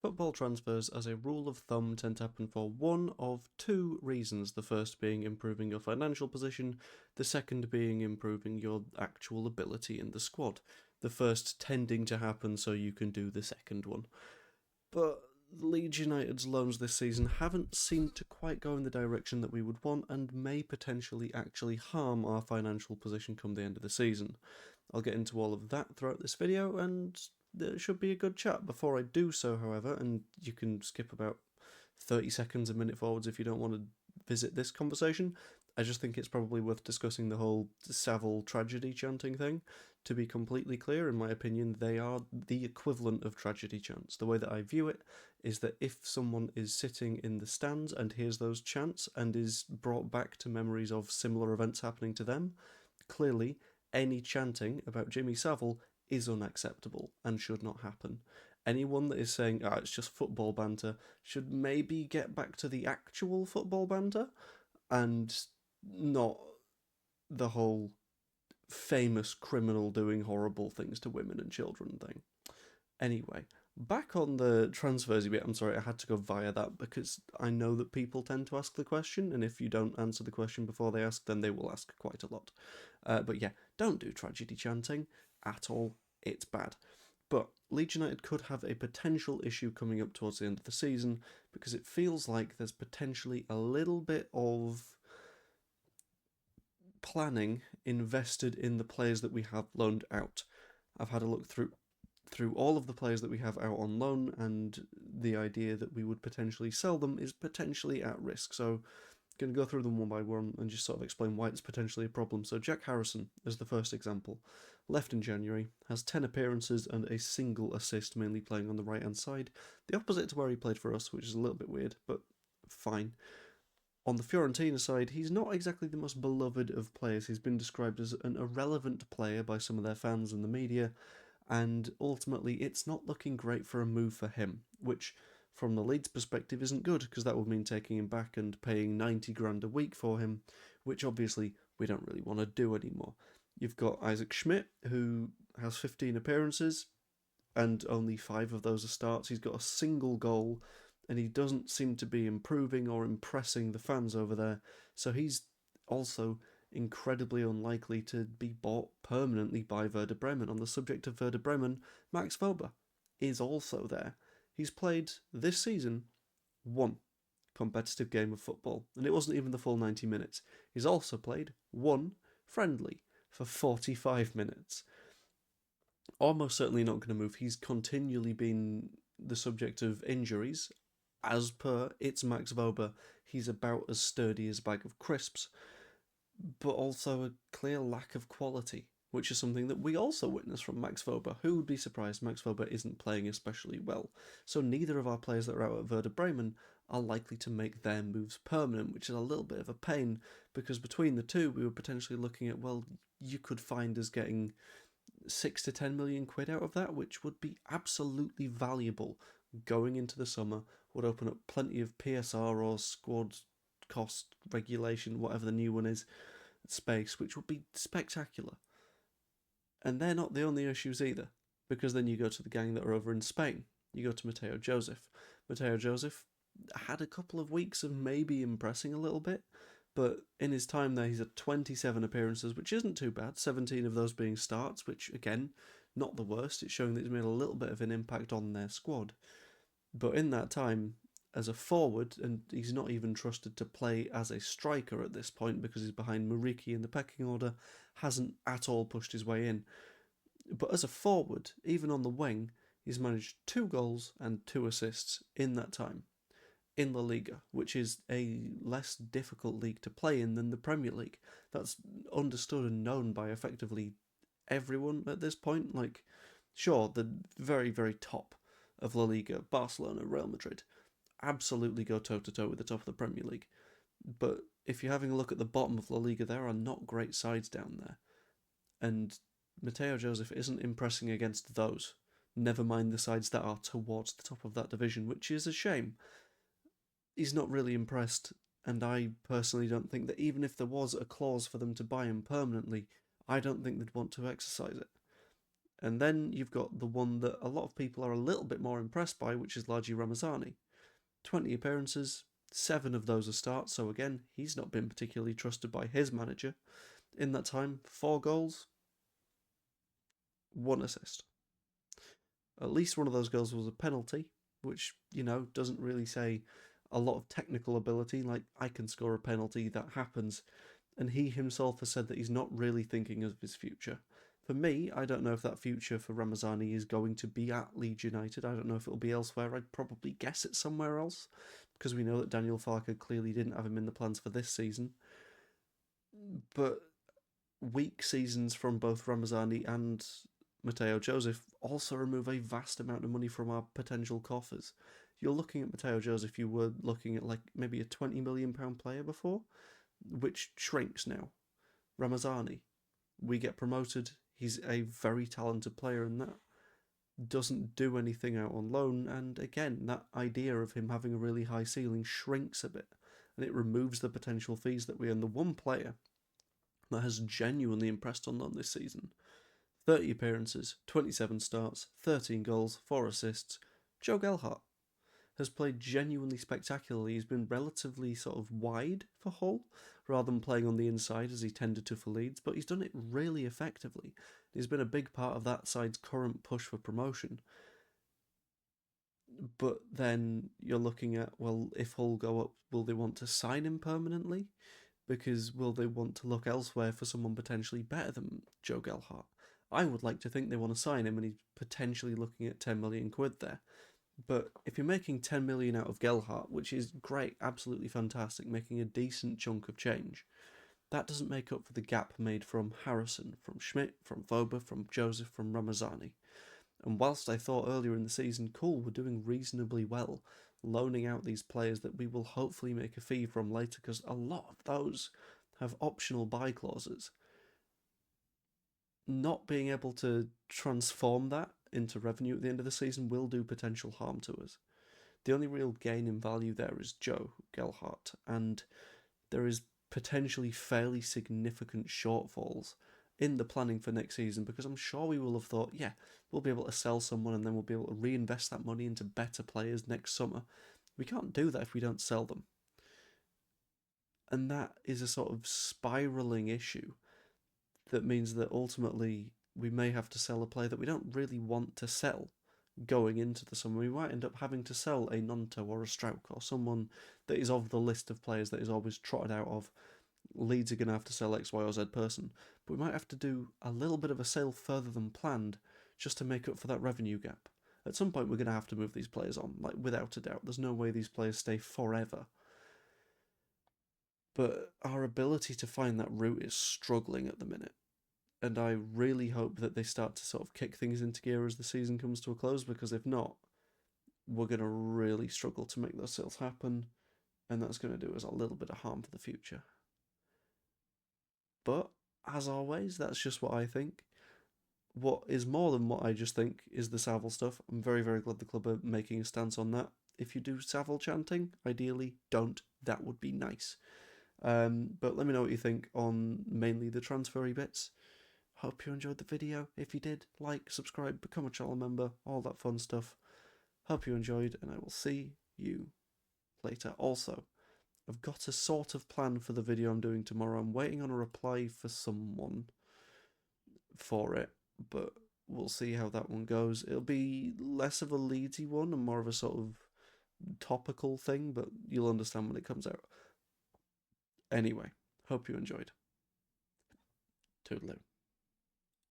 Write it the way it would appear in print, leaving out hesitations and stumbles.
Football transfers, as a rule of thumb, tend to happen for one of two reasons. The first being improving your financial position, the second being improving your actual ability in the squad. The first tending to happen so you can do the second one. But Leeds United's loans this season haven't seemed to quite go in the direction that we would want and may potentially actually harm our financial position come the end of the season. I'll get into all of that throughout this video, and there should be a good chat. Before I do so, however, and you can skip about 30 seconds, a minute forwards if you don't want to visit this conversation, I just think it's probably worth discussing the whole Savile tragedy chanting thing. To be completely clear, in my opinion, they are the equivalent of tragedy chants. The way that I view it is that if someone is sitting in the stands and hears those chants and is brought back to memories of similar events happening to them, clearly any chanting about Jimmy Savile is unacceptable and should not happen. Anyone that is saying, it's just football banter, should maybe get back to the actual football banter and not the whole famous criminal doing horrible things to women and children thing. Anyway, back on the transfers bit. I'm sorry, I had to go via that because I know that people tend to ask the question, and if you don't answer the question before they ask, then they will ask quite a lot. But yeah, don't do tragedy chanting at all. It's bad. But Leeds United could have a potential issue coming up towards the end of the season because it feels like there's potentially a little bit of planning invested in the players that we have loaned out. I've had a look through all of the players that we have out on loan, and the idea that we would potentially sell them is potentially at risk. So I'm going to go through them one by one and just sort of explain why it's potentially a problem. So Jack Harrison is the first example. Left in January, has 10 appearances and a single assist, mainly playing on the right-hand side. The opposite to where he played for us, which is a little bit weird, but fine. On the Fiorentina side, he's not exactly the most beloved of players. He's been described as an irrelevant player by some of their fans and the media, and ultimately it's not looking great for a move for him, which from the Leeds perspective isn't good, because that would mean taking him back and paying 90 grand a week for him, which obviously we don't really want to do anymore. You've got Isaac Schmidt, who has 15 appearances, and only 5 of those are starts. He's got a single goal, and he doesn't seem to be improving or impressing the fans over there, so he's also incredibly unlikely to be bought permanently by Werder Bremen. On the subject of Werder Bremen, Max Wober is also there. He's played this season 1 competitive game of football, and it wasn't even the full 90 minutes. He's also played 1 friendly for 45 minutes. Almost certainly not going to move. He's continually been the subject of injuries. As per It's Max Wober, he's about as sturdy as a bag of crisps, but also a clear lack of quality, which is something that we also witness from Max Wober. Who would be surprised Max Wober isn't playing especially well? So neither of our players that are out at Werder Bremen are likely to make their moves permanent, which is a little bit of a pain, because between the two we were potentially looking at, well, you could find us getting 6 to 10 million quid out of that, which would be absolutely valuable going into the summer, would open up plenty of PSR or squad cost regulation, whatever the new one is, space, which would be spectacular. And they're not the only issues either, because then you go to the gang that are over in Spain. You go to Mateo Joseph. Mateo Joseph had a couple of weeks of maybe impressing a little bit, but in his time there he's had 27 appearances, which isn't too bad, 17 of those being starts, which again, not the worst. It's showing that he's made a little bit of an impact on their squad. But in that time, as a forward, and he's not even trusted to play as a striker at this point because he's behind Muriqi in the pecking order, hasn't at all pushed his way in. But as a forward, even on the wing, he's managed 2 goals and 2 assists in that time in La Liga, which is a less difficult league to play in than the Premier League. That's understood and known by effectively everyone at this point. Like, sure, the very, very top of La Liga, Barcelona, Real Madrid, absolutely go toe-to-toe with the top of the Premier League. But if you're having a look at the bottom of La Liga, there are not great sides down there. And Mateo Joseph isn't impressing against those, never mind the sides that are towards the top of that division, which is a shame. He's not really impressed, and I personally don't think that even if there was a clause for them to buy him permanently, I don't think they'd want to exercise it. And then you've got the one that a lot of people are a little bit more impressed by, which is Largi Ramazani. 20 appearances, 7 of those are starts, so again, he's not been particularly trusted by his manager. In that time, 4 goals, 1 assist. At least one of those goals was a penalty, which, doesn't really say a lot of technical ability. Like, I can score a penalty, that happens. And he himself has said that he's not really thinking of his future. For me, I don't know if that future for Ramazani is going to be at Leeds United. I don't know if it'll be elsewhere. I'd probably guess it's somewhere else, because we know that Daniel Farke clearly didn't have him in the plans for this season. But weak seasons from both Ramazani and Mateo Joseph also remove a vast amount of money from our potential coffers. You're looking at Mateo Joseph, you were looking at like maybe a £20 million player before, which shrinks now. Ramazani, we get promoted, he's a very talented player, and that doesn't do anything out on loan. And again, that idea of him having a really high ceiling shrinks a bit, and it removes the potential fees that we earn. The one player that has genuinely impressed on loan this season, 30 appearances, 27 starts, 13 goals, 4 assists, Joe Gelhardt has played genuinely spectacularly. He's been relatively sort of wide for Hull, rather than playing on the inside as he tended to for Leeds, but he's done it really effectively. He's been a big part of that side's current push for promotion. But then you're looking at, well, if Hull go up, will they want to sign him permanently? Because will they want to look elsewhere for someone potentially better than Joe Gelhardt? I would like to think they want to sign him, and he's potentially looking at 10 million quid there. But if you're making 10 million out of Gelhardt, which is great, absolutely fantastic, making a decent chunk of change, that doesn't make up for the gap made from Harrison, from Schmidt, from Voba, from Joseph, from Ramazani. And whilst I thought earlier in the season, cool, we're doing reasonably well, loaning out these players that we will hopefully make a fee from later, because a lot of those have optional buy clauses. Not being able to transform that into revenue at the end of the season will do potential harm to us. The only real gain in value there is Joe Gelhardt, and there is potentially fairly significant shortfalls in the planning for next season, because I'm sure we will have thought, yeah, we'll be able to sell someone and then we'll be able to reinvest that money into better players next summer. We can't do that if we don't sell them. And that is a sort of spiralling issue that means that ultimately we may have to sell a player that we don't really want to sell going into the summer. We might end up having to sell a Nonto or a Strauch or someone that is off the list of players that is always trotted out of. Leeds are going to have to sell X, Y, or Z person, but we might have to do a little bit of a sale further than planned just to make up for that revenue gap. At some point, we're going to have to move these players on, like, without a doubt. There's no way these players stay forever. But our ability to find that route is struggling at the minute. And I really hope that they start to sort of kick things into gear as the season comes to a close, because if not, we're going to really struggle to make those sales happen, and that's going to do us a little bit of harm for the future. But, as always, that's just what I think. What is more than what I just think is the Savile stuff. I'm very, very glad the club are making a stance on that. If you do Savile chanting, ideally don't. That would be nice. But let me know what you think on mainly the transfery bits. Hope you enjoyed the video. If you did, like, subscribe, become a channel member, all that fun stuff. Hope you enjoyed, and I will see you later. Also, I've got a sort of plan for the video I'm doing tomorrow. I'm waiting on a reply for someone for it, but we'll see how that one goes. It'll be less of a Leedsy one and more of a sort of topical thing, but you'll understand when it comes out. Anyway, hope you enjoyed. Toodaloo.